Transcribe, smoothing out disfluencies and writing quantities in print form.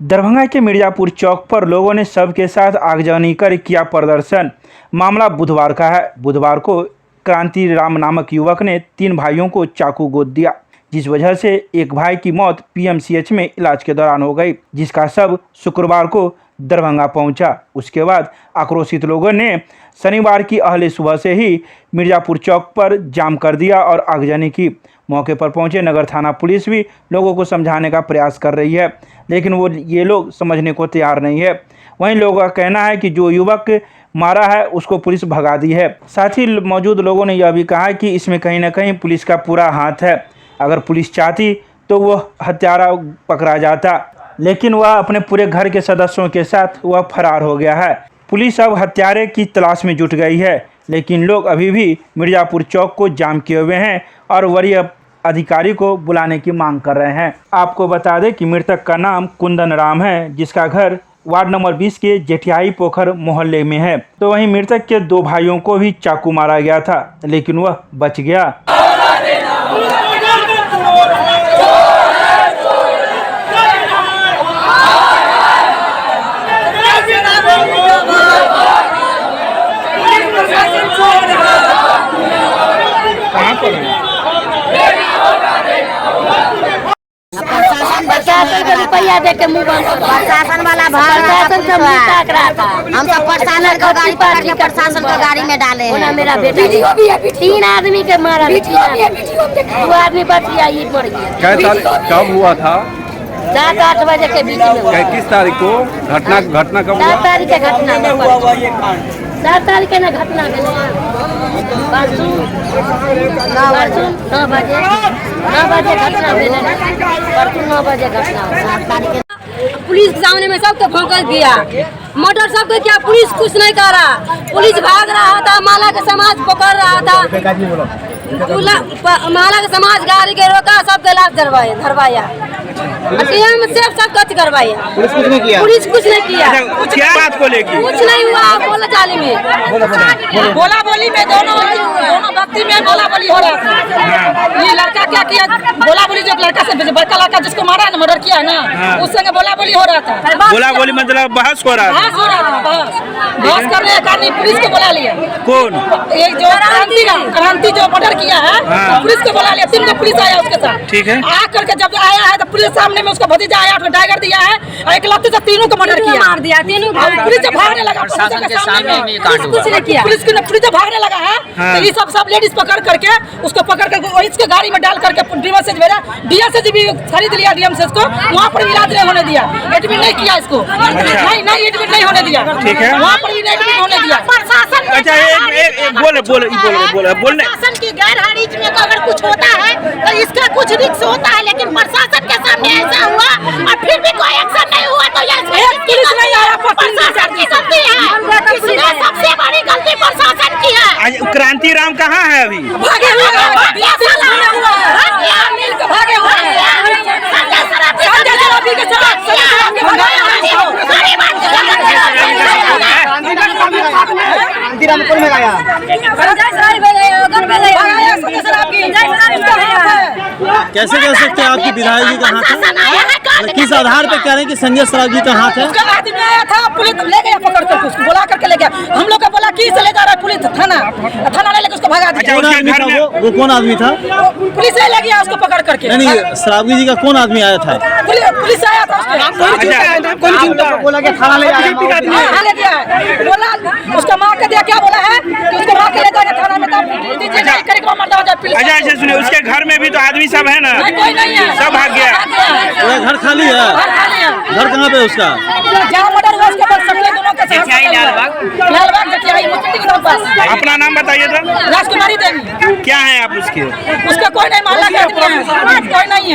दरभंगा के मिर्जापुर चौक पर लोगों ने सबके साथ आगजनी कर किया प्रदर्शन। मामला बुधवार का है। बुधवार को क्रांति राम नामक युवक ने 3 भाइयों को चाकू गोद दिया, जिस वजह से एक भाई की मौत पीएमसीएच में इलाज के दौरान हो गई, जिसका शव शुक्रवार को दरभंगा पहुंचा। उसके बाद आक्रोशित लोगों ने शनिवार की अहले सुबह से ही मिर्जापुर चौक पर जाम कर दिया और आगजनी की। मौके पर पहुंचे नगर थाना पुलिस भी लोगों को समझाने का प्रयास कर रही है, लेकिन ये लोग समझने को तैयार नहीं है। वहीं लोगों का कहना है कि जो युवक मारा है उसको पुलिस भगा दी है। साथ ही मौजूद लोगों ने यह भी कहा कि इसमें कहीं ना कहीं पुलिस का पूरा हाथ है। अगर पुलिस चाहती तो वह हत्यारा पकड़ा जाता, लेकिन वह अपने पूरे घर के सदस्यों के साथ वह फरार हो गया है। पुलिस अब हत्यारे की तलाश में जुट गई है, लेकिन लोग अभी भी मिर्जापुर चौक को जाम किए हुए हैं और वरीय अधिकारी को बुलाने की मांग कर रहे हैं। आपको बता दें कि मृतक का नाम कुंदन राम है, जिसका घर वार्ड नंबर 20 के जेठियाई पोखर मोहल्ले में है। तो वहीं मृतक के 2 भाइयों को भी चाकू मारा गया था, लेकिन वह बच गया। रुपया दे के मुँह प्रशासन वाला प्रशासन से मुँह ताक रहा था। हम सब प्रशासन का गाड़ी पकड़ के प्रशासन का गाड़ी में डाले हैं। मेरा बेटा 3 आदमी के मारा, 2 आदमी बच गया, ये मर गया। कब हुआ था? 7-8 बजे के बीच में। किस तारीख को घटना कब हुआ? 7 तारीख के घटना 7 तारीख के ना घटना परसों 9 बजे घटना भेले। परसों 9 बजे घटना 7 तारीख के। पुलिस के सामने में सबको भौंकल दिया, मर्डर सबको किया। पुलिस कुछ नहीं कर रहा, पुलिस भाग रहा था। माला का समाज पकड़ रहा था, माला का समाज गाड़ी के रोका, सबके लाश धरवाया, सब कच करवाया। पुलिस कुछ नहीं किया। पुलिस कुछ नहीं किया। क्या बात को लेकर कुछ नहीं हुआ। बोला चाली में बोला बोली में दोनों व्यक्ति में बोला बोली हो रहा था। ये लड़का क्या किया, बोला बोली जो लड़का से बड़का लड़का जिसको मारा है ना, मर्डर किया है ना, उस संग बोला बोली हो रहा था। बोला बोली मतलब बहस हो रहा था। बहस करने के कारण पुलिस को बुला लिया। कौन? एक जो क्रांति जो मर्डर किया है, पुलिस को बुला लिया। 3 पुलिस आया उसके साथ। ठीक है। आ करके जब आया है तो पुलिस सामने में उसका भतीजा आया, उसको टाइगर दिया है और एक लत्ती से 3 को मर्डर किया, मार दिया। 3 पुलिस जब भागने लगा, प्रशासन के सामने में कुछ नहीं किया। पुलिस जब भागने लगा है तो ये सब लेडीज पकड़ करके उसको पकड़ करके इसके गाड़ी में डाल करके डीएमएस भेजा। डीएमएस भी खरीद लिया, डीएमएस को वहाँ पर इलाज नहीं होने दिया, एडमिट नहीं किया इसको। नहीं एडमिट नहीं होने दिया। ठीक है। वहाँ पर भी नहीं एडमिट होने दिया। प्रशासन बोले प्रशासन की गैर हाजिरी में अगर कुछ होता है तो इसका कुछ रिस्क होता है, लेकिन प्रशासन के सामने ऐसा हुआ और फिर भी कोई एक्शन नहीं हुआ तो यह पुलिस नहीं आया। प्रशासन की गलती है, इसमें सबसे बड़ी गलती प्रशासन की है। क्रांति राम कहाँ है अभी? भागे हुए हैं। भागे हुए हैं। संजय सराफी के साथ कैसे कह सकते हैं आपकी विधायक जी का हाथ है? किस आधार पर कह रहे हैं कि संजय सराफ जी का हाथ है? उसका आदमी आया था, पुलिस ले गया पकड़ कर, उसको बुला करके ले गया। हम लोग का बोला कि से ले जा रहा है पुलिस थाना ले लेकर उसको भगा दिया। कौन आदमी था वो कौन आदमी था? पुलिस ले गया उसको पकड़ करके। नहीं, सराफी जी का कौन आदमी आया था? पुलिस आया था, बोला कि थाना ले गया। बोला उसका मार के दिया, क्या बोला है कि उसको मार के ले जाएगा थाना में। अच्छा सुनिए, उसके घर में भी तो आदमी सब है ना? कोई नहीं है, सब भाग गया। घर खाली है? घर कहाँ पे उसका? जहाँ मर्डर हुआ उसके बाद सबके दोनों के साथ लालबाग जटियाई मुफ्ती के पास। अपना नाम बताइए तो। राजकुमारी देवी। क्या है आप उसके? उसका कोई नहीं, माला का कोई नहीं